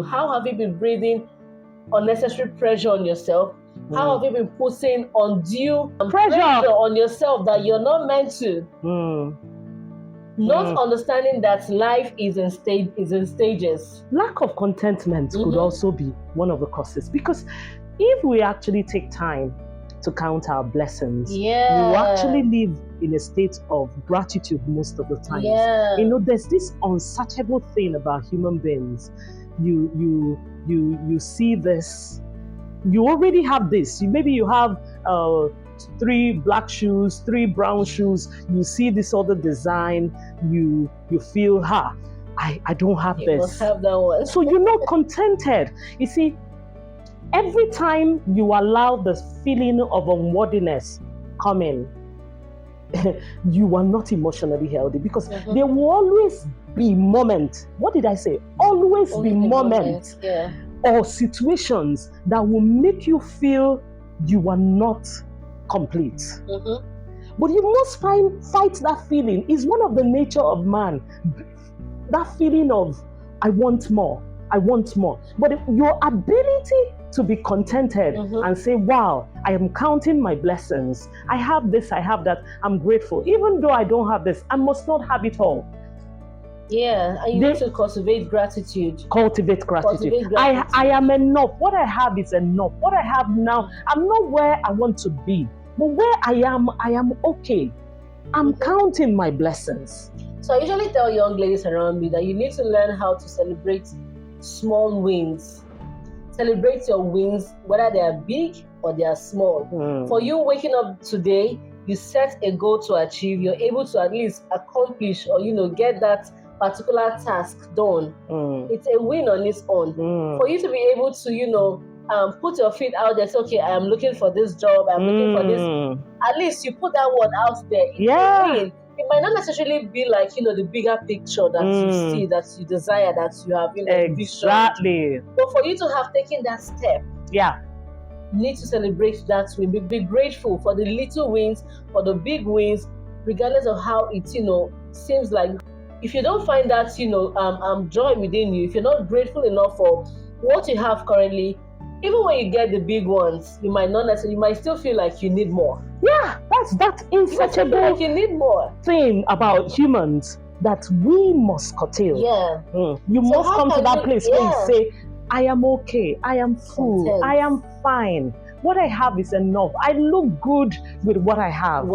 How have you been breathing unnecessary pressure on yourself? How have you been putting undue pressure on yourself that you're not meant to? Not understanding that life is in stages. Lack of contentment could also be one of the causes, because if we actually take time to count our blessings, we will actually live in a state of gratitude most of the time. You know, there's this unsearchable thing about human beings. You see this. You already have this. Maybe you have 3 black shoes, 3 brown shoes. You see this other design. You feel, I don't have this. You must have that one. So you're not contented. You see, every time you allow the feeling of unworthiness come in, you are not emotionally healthy, because there will always be moments. What did I say? Always be moments or situations that will make you feel you are not complete. But you must fight that feeling. It's one of the nature of man. That feeling of, I want more. I want more. But your ability to be contented and say, wow, I am counting my blessings. I have this, I have that. I'm grateful. Even though I don't have this, I must not have it all. Yeah, and you need to cultivate gratitude. Cultivate gratitude. I am enough. What I have is enough. What I have now, I'm not where I want to be. But where I am okay. I'm counting my blessings. So I usually tell young ladies around me that you need to learn how to celebrate small wins. Celebrate your wins, whether they are big or they are small. For you waking up today, you set a goal to achieve, you're able to at least accomplish or, get that particular task done. It's a win on its own. For you to be able to, put your feet out there, say, okay, I am looking for this job, I'm looking for this. At least you put that word out there. It's a win. It might not necessarily be like, the bigger picture that you see, that you desire, that you have, Exactly. Vision. But for you to have taken that step, you need to celebrate that win. Be grateful for the little wins, for the big wins, regardless of how it, seems like. If you don't find that, joy within you, if you're not grateful enough for what you have currently, even when you get the big ones, you might still feel like you need more. Yeah, that's that insatiable like you need more thing about humans that we must curtail. You must come to that place where you say, I am okay, I am full, content. I am fine. What I have is enough. I look good with what I have.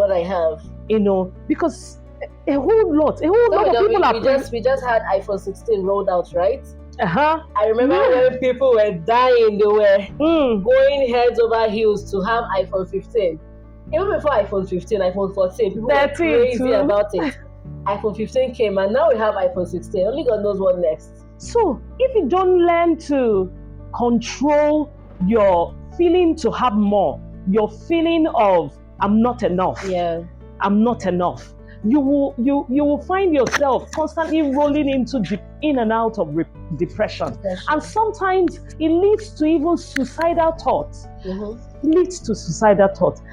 Because a whole lot of people we just had iPhone 16 rolled out, right? I remember when people were dying, they were going heads over heels to have iPhone 15. Even before iPhone 15, iPhone 14, people were crazy about it. iPhone 15 came and now we have iPhone 16. Only God knows what next. So if you don't learn to control your feeling to have more, your feeling of I'm not enough. I'm not enough. You will find yourself constantly rolling in and out of depression. And sometimes it leads to even suicidal thoughts.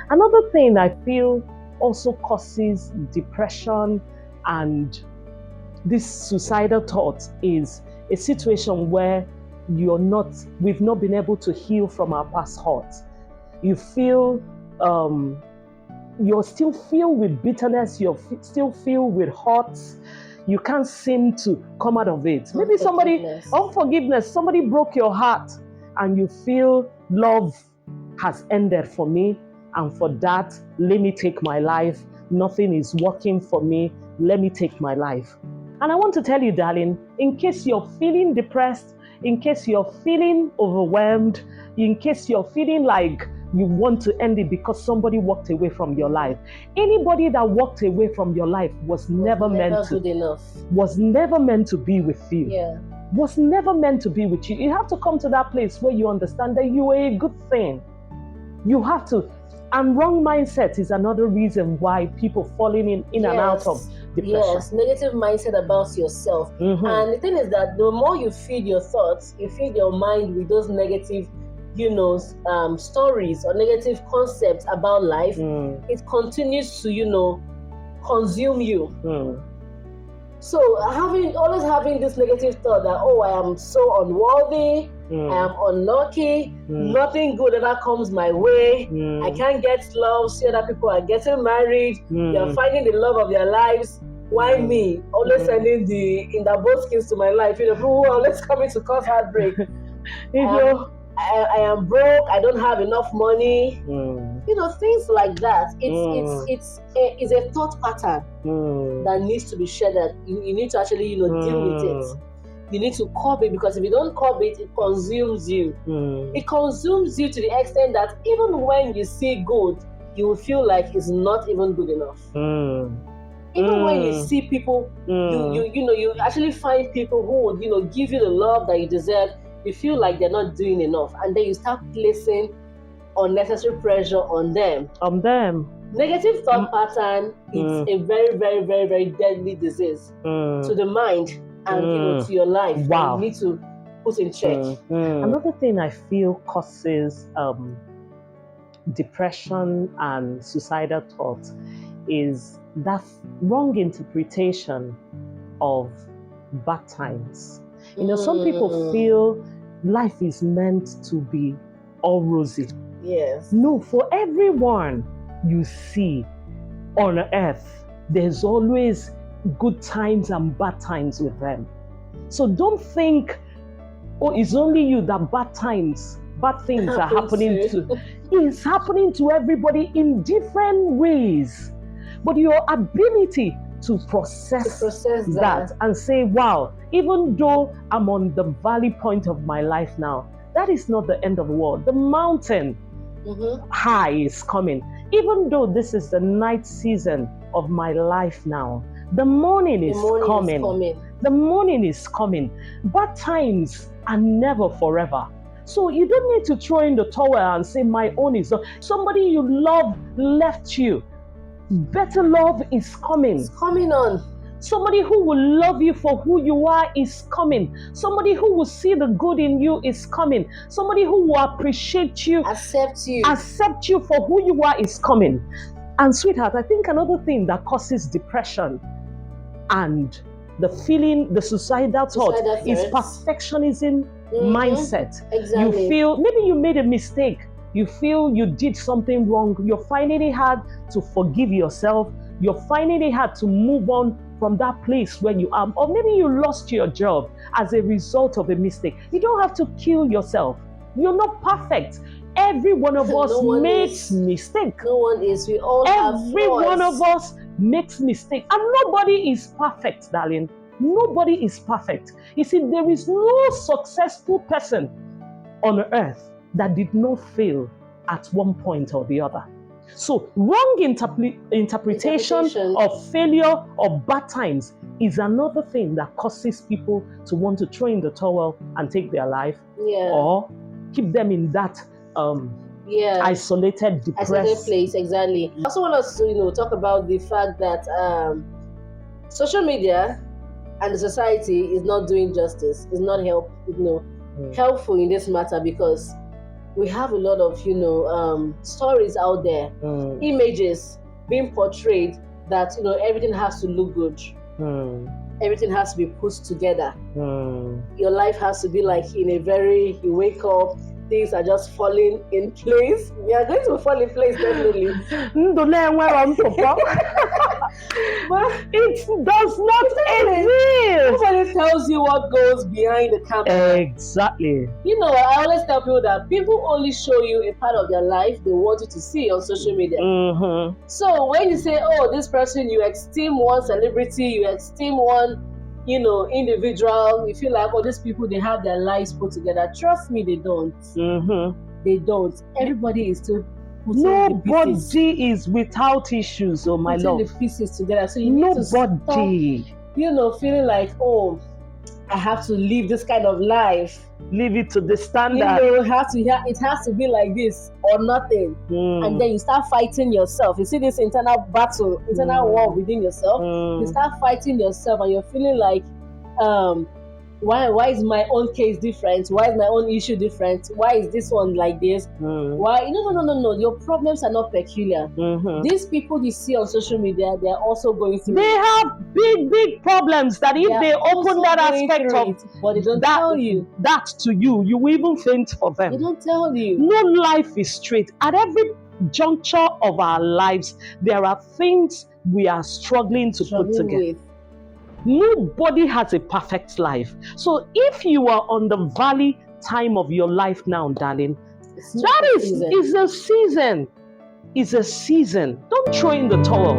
Another thing I feel also causes depression and this suicidal thought is a situation where we've not been able to heal from our past hurts. You feel you're still filled with bitterness, you're still filled with hurts. You can't seem to come out of it. Maybe unforgiveness, somebody broke your heart and you feel love has ended for me, and for that, let me take my life. Nothing is working for me, let me take my life. And I want to tell you, darling, in case you're feeling depressed, in case you're feeling overwhelmed, in case you're feeling like you want to end it because somebody walked away from your life. Anybody that walked away from your life was never meant to be with you. Was never meant to be with you. You have to come to that place where you understand that you are a good thing. You have to. And wrong mindset is another reason why people falling in and out of depression. Yes, negative mindset about yourself. And the thing is that the more you feed your thoughts, you feed your mind with those negative stories or negative concepts about life, it continues to, consume you. So always having this negative thought that, oh, I am so unworthy, I am unlucky, nothing good ever comes my way, I can't get love, see other people are getting married, they're finding the love of their lives. Why me? Always sending the both skills to my life. People who are always coming to cause heartbreak. I am broke, I don't have enough money. Things like that. It's a thought pattern that needs to be shared, that you need to actually, deal with it. You need to curb it, because if you don't curb it, it consumes you. It consumes you to the extent that even when you see good, you will feel like it's not even good enough. Even when you see people, you actually find people who would, give you the love that you deserve. You feel like they're not doing enough, and then you start placing unnecessary pressure on them. Negative thought pattern is a very, very, very, very deadly disease to the mind and to your life. Wow. You need to put in check. Another thing I feel causes depression and suicidal thoughts is that wrong interpretation of bad times. Some people feel life is meant to be all rosy. Yes. No, for everyone you see on earth, there's always good times and bad times with them. So don't think, oh, it's only you that bad things are happening to. It's happening to everybody in different ways. But your ability to process that and say, wow, even though I'm on the valley point of my life now, that is not the end of the world. The mountain high is coming. Even though this is the night season of my life now, the morning is coming. The morning is coming. Bad times are never forever. So you don't need to throw in the towel and say, my own is done. Somebody you love left you. Better love is coming. It's coming on. Somebody who will love you for who you are is coming. Somebody who will see the good in you is coming. Somebody who will appreciate you, accept you for who you are is coming. And sweetheart, I think another thing that causes depression and the suicidal thought is perfectionism mindset. Exactly. You feel maybe you made a mistake. You feel you did something wrong. You're finding it hard to forgive yourself. You're finding it hard to move on from that place where you are. Or maybe you lost your job as a result of a mistake. You don't have to kill yourself. You're not perfect. Every one of us makes mistakes. No one is. We all have flaws. Every one of us makes mistakes. And nobody is perfect, darling. Nobody is perfect. You see, there is no successful person on earth that did not fail at one point or the other. So wrong interpretation of failure or bad times is another thing that causes people to want to throw in the towel and take their life, or keep them in that isolated, depressed place. Exactly. I also want us to talk about the fact that social media and the society is not doing justice. It's not helpful in this matter, because we have a lot of stories out there, images being portrayed that everything has to look good, everything has to be put together, your life has to be like you wake up, things are just falling in place. We are going to fall in place definitely. But it does not exist. Nobody tells you what goes behind the camera. Exactly. I always tell people that people only show you a part of their life they want you to see on social media. So when you say, oh, this person, you esteem one celebrity, you esteem one individual, you feel like, oh, these people, they have their lives put together. Trust me, they don't. They don't. Everybody is still putting nobody is without issues, oh my love. Putting the pieces together. So you need to stop, feeling like, oh, I have to live this kind of life. Live it to the standard. It has to be like this or nothing. And then you start fighting yourself. You see this internal battle, internal war within yourself. You start fighting yourself, and you're feeling like Why is my own case different? Why is my own issue different? Why is this one like this? Why? No. Your problems are not peculiar. These people you see on social media, they are also going through. They have big problems that if they open that aspect of it, but they don't tell you that to you, you will even faint for them. They don't tell you. No life is straight. At every juncture of our lives, there are things we are struggling to put together. With. Nobody has a perfect life. So if you are on the valley time of your life now, darling, that is a season. It's a season. Don't throw in the towel.